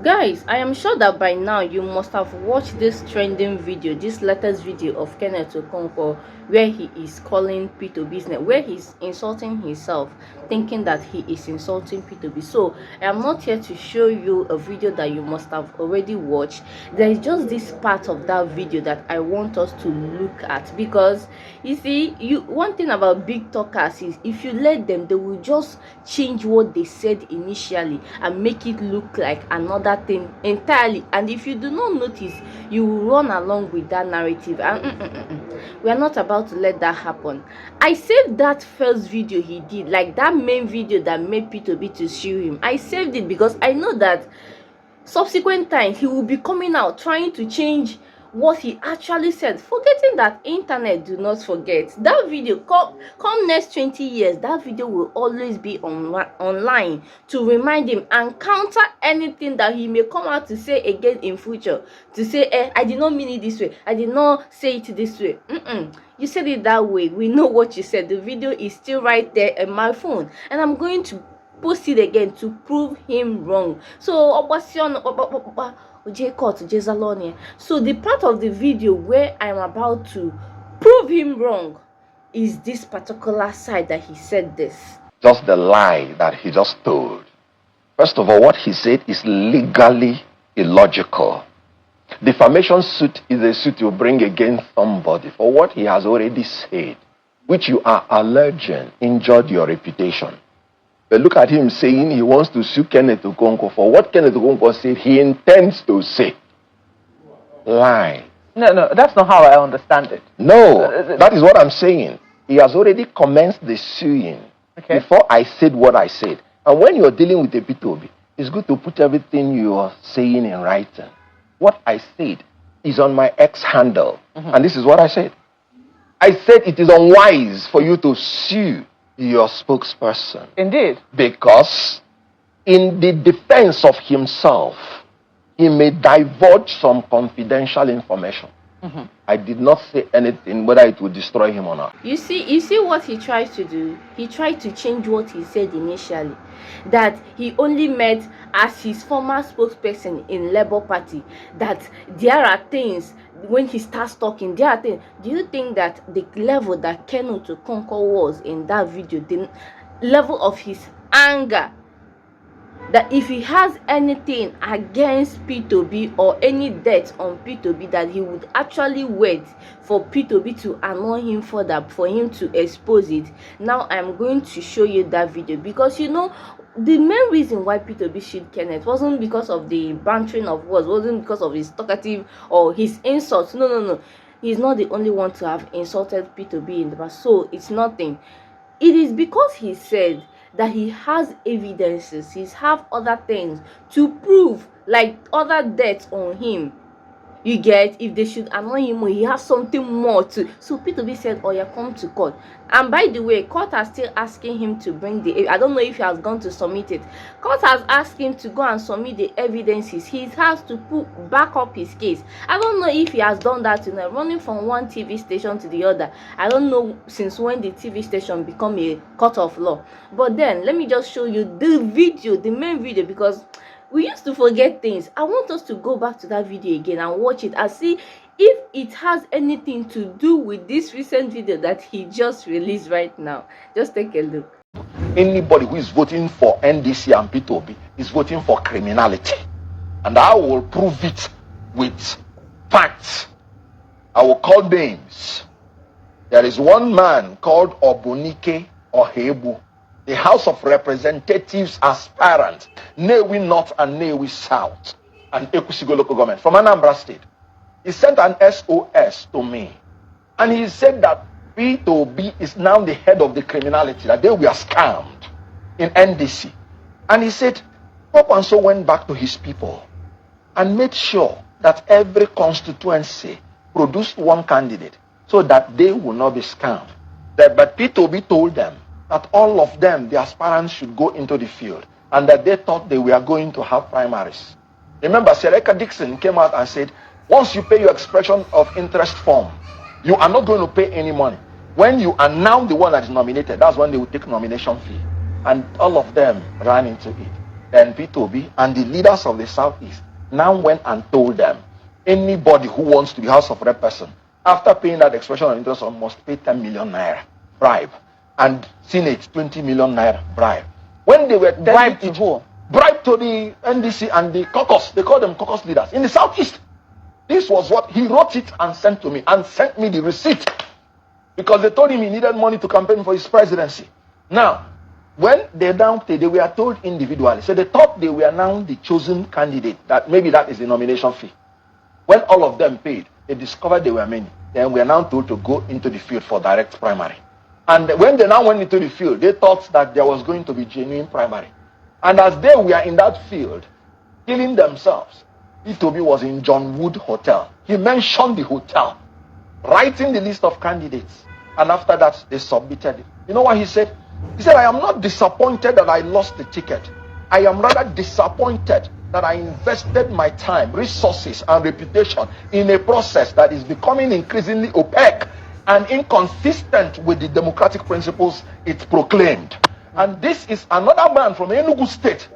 Guys, I am sure that by now you must have watched this trending video, this latest video of Kenneth Okonkwo, where he is calling P2 business, where he's insulting himself, thinking that he is insulting P2B. So I am not here to show you a video that you must have already watched. There is just this part of that video that I want us to look at, because you see, one thing about big talkers is if you let them, they will just change what they said initially and make it look like another thing entirely. And if you do not notice, you will run along with that narrative, and we are not about to let that happen. I saved that first video he did, like that main video that made P2B to sue him. I saved it because I know that subsequent times he will be coming out trying to change what he actually said, forgetting that internet do not forget. That video come next 20 years, that video will always be online to remind him and counter anything that he may come out to say again in future, to say, I did not mean it this way, I did not say it this way. You said it that way, we know what you said. The video is still right there in my phone, and I'm going to post it again to prove him wrong. So so the part of the video where I'm about to prove him wrong is this particular side that he said this. Just the lie that he just told. First of all, what he said is legally illogical. Defamation suit is a suit you bring against somebody for what he has already said, which you are alleging injured your reputation. But look at him saying he wants to sue Kenneth Okonkwo for what Kenneth Okonkwo said he intends to say. Lie. No, that's not how I understand it. No, that is what I'm saying. He has already commenced the suing before I said what I said. And when you're dealing with a P2B, it's good to put everything you are saying in writing. What I said is on my X handle. And this is what I said. I said it is unwise for you to sue your spokesperson. Indeed. Because in the defense of himself, he may divulge some confidential information. I did not say anything whether it would destroy him or not. You see what he tried to do? He tried to change what he said initially, that he only met as his former spokesperson in Labour Party, that there are things, when he starts talking, there are things. Do you think that the level that Kenneth Okonkwo was in that video, the level of his anger, that if he has anything against P2B or any debt on P2B, that he would actually wait for P2B to annoy him further, for him to expose it? Now I'm going to show you that video, because you know the main reason why P2B sued Kenneth wasn't because of the bantering of words, wasn't because of his talkative or his insults. No. He's not the only one to have insulted P2B in the past, so it's nothing. It is because he said that he has evidences, he have other things to prove, like other debts on him. You get, if they should annoy him, he has something more to. So P2B said, oh yeah, come to court. And by the way, court are still asking him to bring the, I don't know if he has gone to submit it. Court has asked him to go and submit the evidences. He has to back up his case. I don't know if he has done that, running from one TV station to the other. I don't know since when the TV station become a court of law. But then let me just show you the video, the main video, because we used to forget things. I want us to go back to that video again and watch it and see if it has anything to do with this recent video that he just released right now. Just take a look. Anybody who is voting for NDC and P2B is voting for criminality. And I will prove it with facts. I will call names. There is one man called Obunike Ohebu, the House of Representatives aspirant, Newi North and Newi South, and Ekusigo local government from Anambra State. He sent an SOS to me, and he said that P2B is now the head of the criminality, that they were scammed in NDC. And he said, Pop and so went back to his people and made sure that every constituency produced one candidate so that they will not be scammed. But P2B told them that all of them, the aspirants, should go into the field, and that they thought they were going to have primaries. Remember, Sereka Dixon came out and said, once you pay your expression of interest form, you are not going to pay any money. When you are now the one that is nominated, that's when they will take nomination fee. And all of them ran into it. Then P2B and the leaders of the Southeast now went and told them, anybody who wants to be House of Rep person, after paying that expression of interest, must pay 10 million naira bribe, and Senate 20 million naira bribe. When they were bribe to who? Bribe to the NDC and the caucus. They call them caucus leaders in the Southeast. This was what he wrote it and sent to me, and sent me the receipt, because they told him he needed money to campaign for his presidency. Now, when they were told individually, so they thought they were now the chosen candidate, that maybe that is the nomination fee. When all of them paid, they discovered there were many. Then we are now told to go into the field for direct primary. And when they now went into the field, they thought that there was going to be genuine primary. And as they were in that field, killing themselves, P2B was in John Wood Hotel. He mentioned the hotel, writing the list of candidates. And after that, they submitted it. You know what he said? He said, I am not disappointed that I lost the ticket. I am rather disappointed that I invested my time, resources, and reputation in a process that is becoming increasingly opaque and inconsistent with the democratic principles it proclaimed. And this is another man from Enugu State,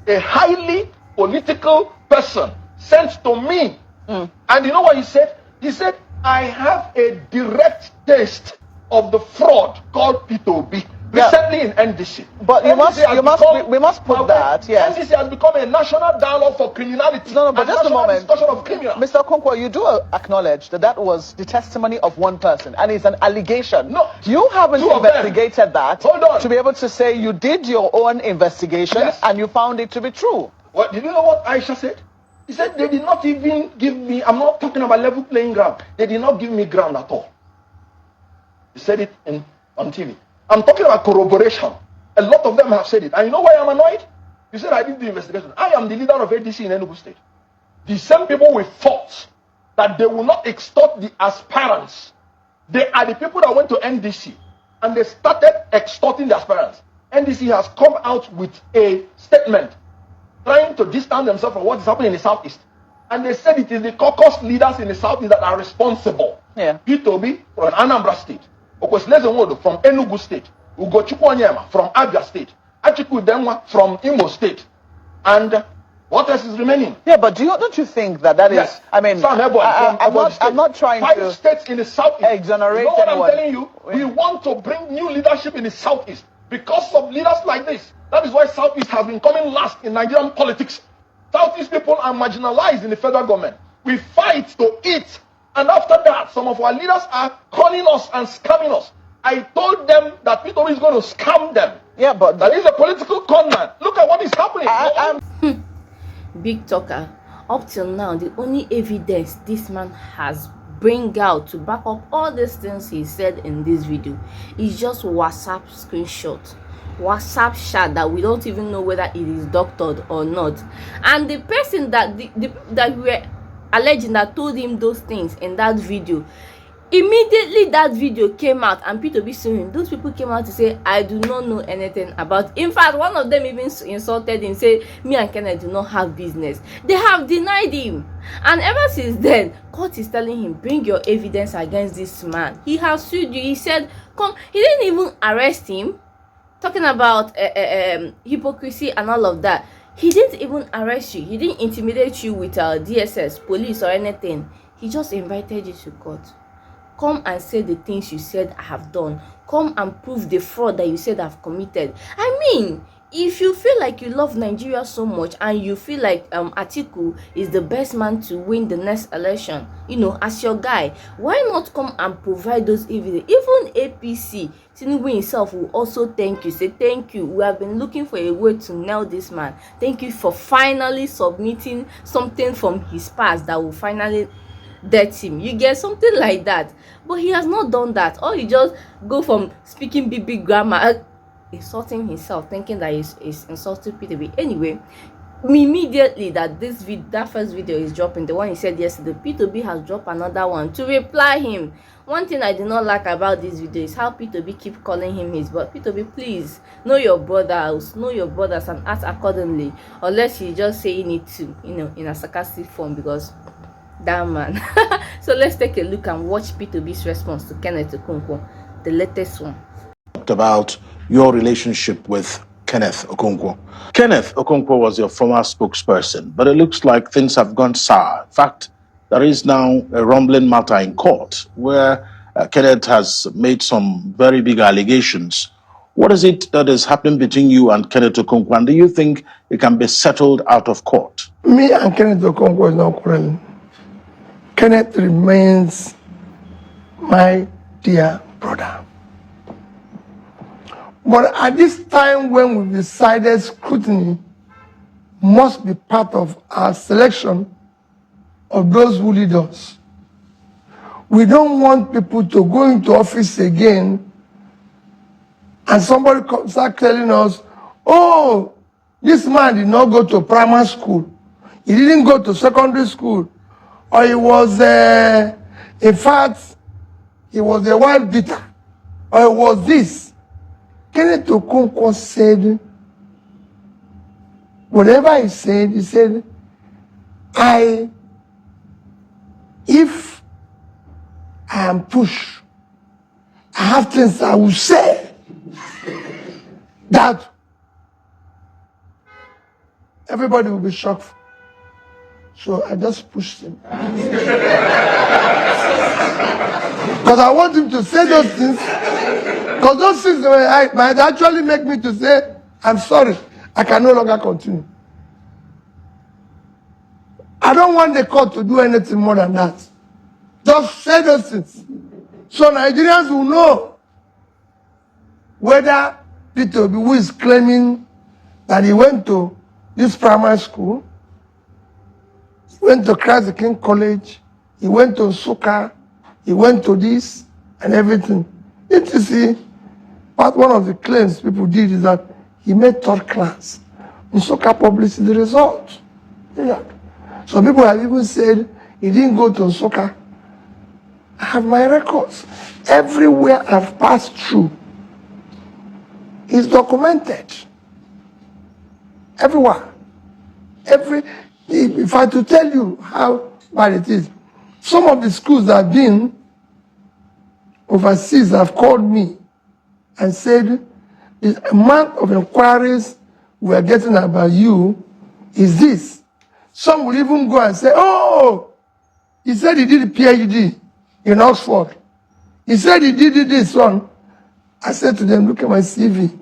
a highly political person, sent to me. And you know what he said? He said, I have a direct taste of the fraud called P2B. Recently in NDC. But we must put that, yes. NDC has become a national dialogue for criminality. No, but just a moment. Discussion of criminals. Mr. Okonkwo, you do acknowledge that that was the testimony of one person, and it's an allegation. No. You haven't investigated that. Hold on. To be able to say you did your own investigation, yes, and you found it to be true. What, did you know what Aisha said? He said they did not even give me, I'm not talking about level playing ground. They did not give me ground at all. He said it on TV. I'm talking about corroboration. A lot of them have said it. And you know why I'm annoyed? You said I did the investigation. I am the leader of ADC in Enugu State. The same people we fought that they will not extort the aspirants. They are the people that went to NDC and they started extorting the aspirants. NDC has come out with a statement trying to distance themselves from what is happening in the Southeast. And they said it is the caucus leaders in the Southeast that are responsible. Yeah. P2B from Anambra State. Okwesilezenwodo from Enugu State, Ugochukwu Onyema from Abia State, Achiku Denwa from Imo State, and what else is remaining? Yeah, but don't you think that is? Yes. I mean, I'm not trying to 5 states in the Southeast. Exonerate you know what anyone. I'm telling you? We want to bring new leadership in the Southeast because of leaders like this. That is why Southeast has been coming last in Nigerian politics. Southeast people are marginalized in the federal government. We fight to eat. And after that, some of our leaders are calling us and scamming us. I told them that P2B is going to scam them. Yeah, but that is a political con man. Look at what is happening. Big talker. Up till now, the only evidence this man has bring out to back up all these things he said in this video is just WhatsApp screenshot, WhatsApp chat that we don't even know whether it is doctored or not. And the person that that we were alleging that told him those things in that video, immediately that video came out and P2B suing him, those people came out to say, I do not know anything about. In fact, one of them even insulted him, say me and Kenneth do not have business. They have denied him, and ever since then court is telling him, bring your evidence against this man. He has sued you. He said, come. He didn't even arrest him, talking about hypocrisy and all of that. He didn't even arrest you. He didn't intimidate you with DSS, police or anything. He just invited you to court. Come and say the things you said I have done. Come and prove the fraud that you said I've committed. I mean, if you feel like you love Nigeria so much and you feel like Atiku is the best man to win the next election, you know, as your guy, why not come and provide those evidence? Even APC, Tinubu himself will also thank you. Say thank you. We have been looking for a way to nail this man. Thank you for finally submitting something from his past that will finally debt him. You get something like that. But he has not done that. Or he just go from speaking big grammar, insulting himself, thinking that he's insulting P2B. Anyway, immediately that that first video is dropping, the one he said yesterday, P2B has dropped another one to reply him. One thing I did not like about this video is how P2B keep calling him his, but P2B, please know your brothers, and act accordingly, unless he's just saying it to, you know, in a sarcastic form, because that man. So let's take a look and watch P2B's response to Kenneth Okonkwo, the latest one. About your relationship with Kenneth Okonkwo. Kenneth Okonkwo was your former spokesperson, but it looks like things have gone sour. In fact, there is now a rumbling matter in court where Kenneth has made some very big allegations. What is it that is happening between you and Kenneth Okonkwo, and do you think it can be settled out of court? Me and Kenneth Okonkwo is not quarreling. Kenneth remains my dear brother. But at this time when we decided scrutiny must be part of our selection of those who lead us, we don't want people to go into office again and somebody start telling us, oh, this man did not go to primary school, he didn't go to secondary school, or he was, in fact, he was a wild beater, or it was this. Kenneth Okonkwo said, whatever he said, if I am pushed, I have things I will say that everybody will be shocked. So I just pushed him. Because I want him to say those things. Because those things might actually make me to say, I'm sorry, I can no longer continue. I don't want the court to do anything more than that. Just say those things. So Nigerians will know whether Peter Obi, who is claiming that he went to this primary school, he went to Christ the King College, he went to Nsukka, he went to this and everything. You see, but one of the claims people did is that he made third class. Nsukka published the result. Yeah. Some people have even said he didn't go to Nsukka. I have my records. Everywhere I've passed through is documented. Everywhere. If I to tell you how bad it is, some of the schools that have been overseas have called me and said, the amount of inquiries we are getting about you is this. Some will even go and say, oh, he said he did a PhD in Oxford. He said he did this one. I said to them, look at my CV.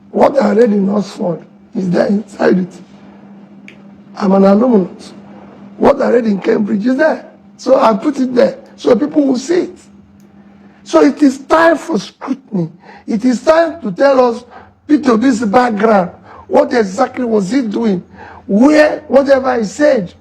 What I read in Oxford is there inside it. I'm an alumnus. What I read in Cambridge is there. So I put it there so people will see it. So it is time for scrutiny. It is time to tell us Peter Obi's background. What exactly was he doing? Where, whatever he said.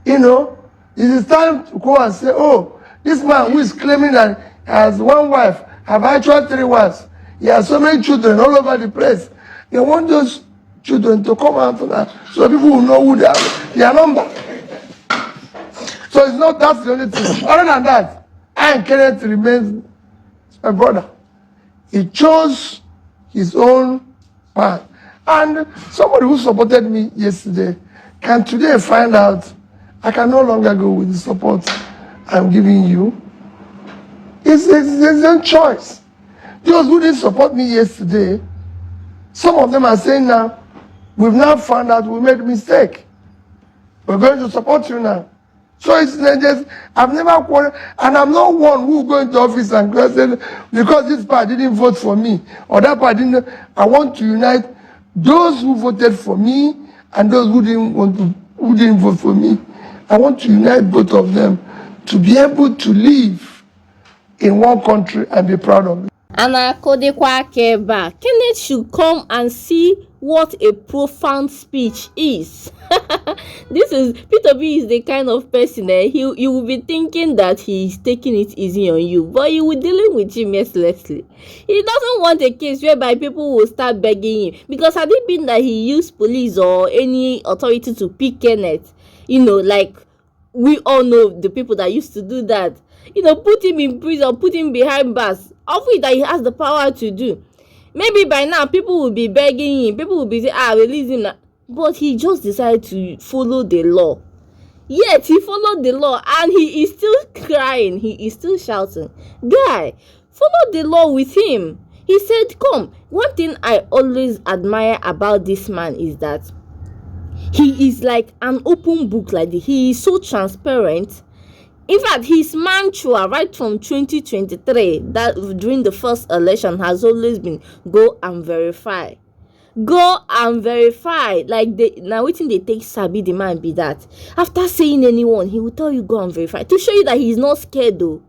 You know, it is time to go and say, oh, this man who is claiming that he has one wife, have actually 3 wives. He has so many children all over the place. They want those children to come out of that so people will know who they are, their number. So it's not that's the only thing. Other than that, I and Kenneth remains my brother. He chose his own path. And somebody who supported me yesterday can today find out I can no longer go with the support I'm giving you. It's his own choice. Those who didn't support me yesterday, some of them are saying now, we've now found out we made a mistake. We're going to support you now. So it's just, I've never quarreled, and I'm not one who go into office and say, because this part didn't vote for me, or that part didn't. I want to unite those who voted for me and those who didn't vote for me. I want to unite both of them to be able to live in one country and be proud of it. Kenneth should come and see what a profound speech is. This is Peter B is the kind of person you will be thinking that he's taking it easy on you, but he will dealing with you mercilessly. He doesn't want a case whereby people will start begging him, because had it been that he used police or any authority to pick Kenneth, you know, like we all know the people that used to do that, you know, put him in prison, put him behind bars, of which that he has the power to do. Maybe by now people will be begging him, people will be saying, release him now. But he just decided to follow the law. Yet he followed the law and he is still crying, he is still shouting. Guy, follow the law with him. He said, come. One thing I always admire about this man is that he is like an open book. Like he is so transparent. In fact, his mantra right from 2023, that during the first election, has always been go and verify. Go and verify. Like now wetin they take sabi the man be that after saying anyone, he will tell you go and verify, to show you that he's not scared though,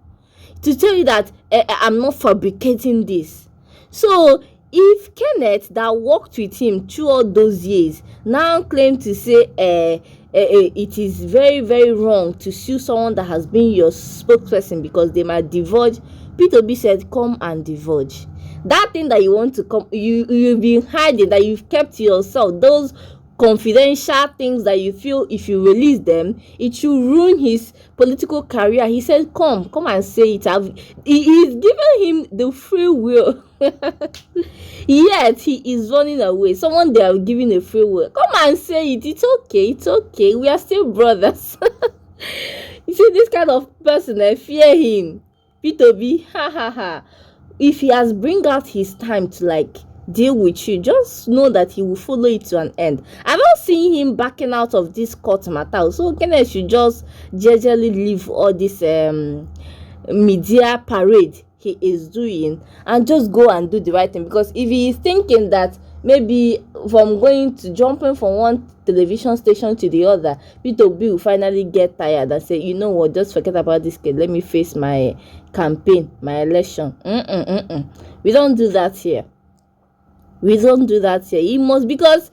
to tell you that I'm not fabricating this. So if Kenneth that worked with him through all those years now claim to say it is very very wrong to sue someone that has been your spokesperson because they might divulge, P2B said come and divulge. That thing that you want to come, you've been hiding, that you've kept to yourself, those confidential things that you feel if you release them it will ruin his political career. He said come and say it. He's given him the free will yet he is running away. Someone they are giving a free will, come and say it. It's okay, we are still brothers. You see this kind of person, I fear him. P2B, ha. If he has bring out his time to like deal with you, just know that he will follow it to an end. I don't see him backing out of this court matter, so Kenneth should just gingerly leave all this media parade he is doing and just go and do the right thing. Because if he is thinking that maybe from going to jumping from one television station to the other, P2B will finally get tired and say, you know what, just forget about this kid, let me face my campaign, my election. We don't do that here. He must, because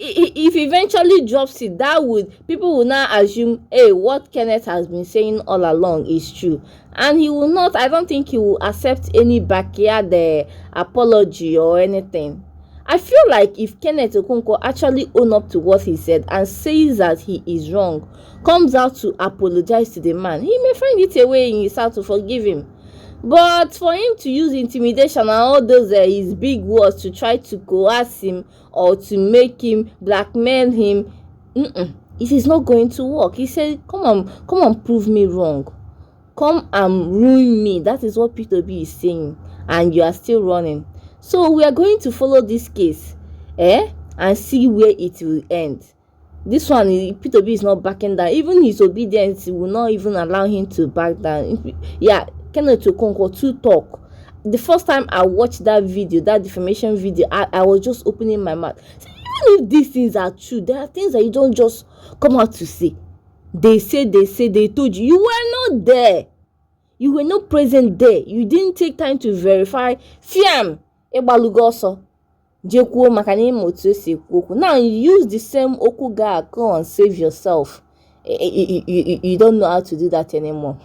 if he eventually drops it, that would, people will now assume, hey, what Kenneth has been saying all along is true, and he will not, I don't think he will accept any backyard apology or anything. I feel like if Kenneth Okonkwo actually own up to what he said and says that he is wrong, comes out to apologize to the man, he may find it a way in his heart to forgive him. But for him to use intimidation and all those his big words to try to coerce him or to make him, blackmail him, it is not going to work. He said, come on, prove me wrong. Come and ruin me. That is what P2B is saying, and you are still running. So we are going to follow this case, and see where it will end. This one, P2B is not backing down. Even his obedience will not even allow him to back down. Yeah, Kenneth Okonkwo to talk. The first time I watched that video, that defamation video, I was just opening my mouth. So even if these things are true, there are things that you don't just come out to say. They told you. You were not there. You were not present there. You didn't take time to verify. Fiam, ebalugoso. Jekuo makani motu okwu. Now you use the same okwu ga go and save yourself. You don't know how to do that anymore.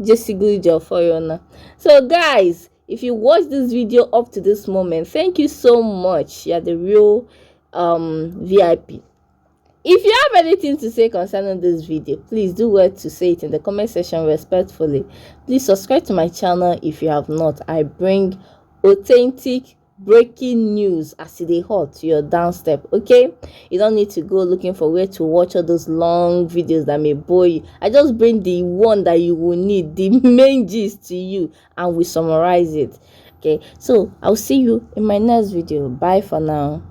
Just a good job for you now. So guys, if you watch this video up to this moment, thank you so much. You're the real VIP. If you have anything to say concerning this video, please do well to say it in the comment section respectfully. Please subscribe to my channel if you have not. I bring authentic breaking news as they hot to your doorstep. Okay, you don't need to go looking for where to watch all those long videos that may bore you. I just bring the one that you will need, the main gist to you, and we summarize it. Okay, so I'll see you in my next video. Bye for now.